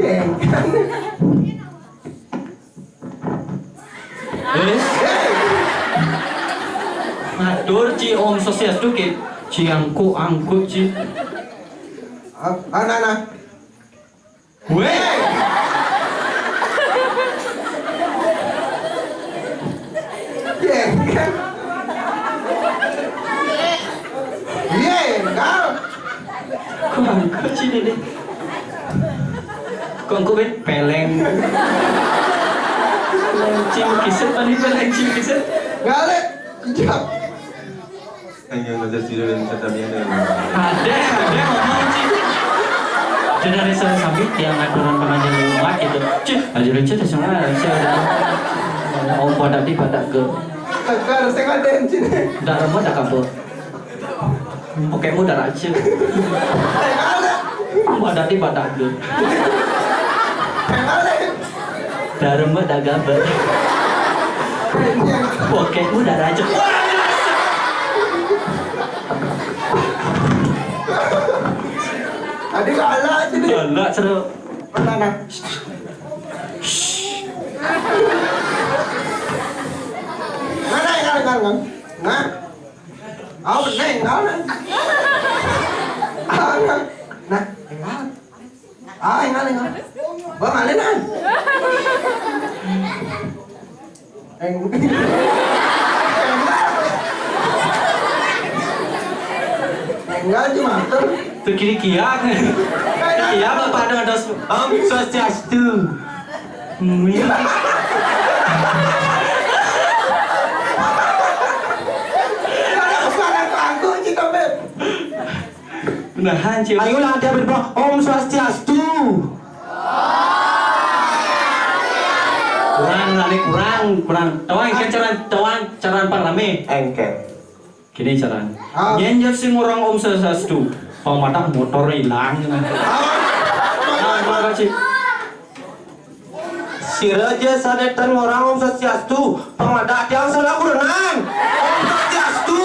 Jeng. Yes. Ngatur ci Om Swastiastu ke ci angku ci. Anak. Weh. Jeng. Iya, kau. Kok angku ci deh. Kok angku bet peleng. Cing kiset tadi peleng cing kiset. Gale. Jap. Anh em là chỉ là thật là biến Ada ngomong cing. Jadi ada salah sambit yang aturan pengajian di rumah gitu. Cih, ajaran cih sama saya. Om pada di pada ke. Tegar sengaden sini. Darah mau dah kabel. Oke mau darah aja. Gale. Pada di pada ke. Gale. Darah mau dah kabel. Oke mau darah aja. Adik kalah sini. Alah seru. Anak. Nggak. Oh, neng, nggak. Nah, enggak. Bang, alin an. Enggak cuma tuh. Tuh kiri kiak. Kiak bapak dengan dos Om Swastiastu. Nah, cik. Ayolah dia berdoa Om Swastiastu. Kurang. Tawan kan cara parlame. Engkel. Kini cara. Nyenjat sing orang Om Swastiastu. Pematak motor hilang. Terima kasih. Si Raja sadetan orang Om Swastiastu. Pemadak yang salah kurenang. Om Swastiastu.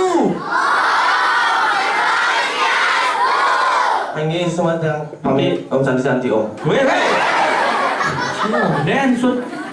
Ini semua yang pamit Om Santi Om. Weh. Dan sud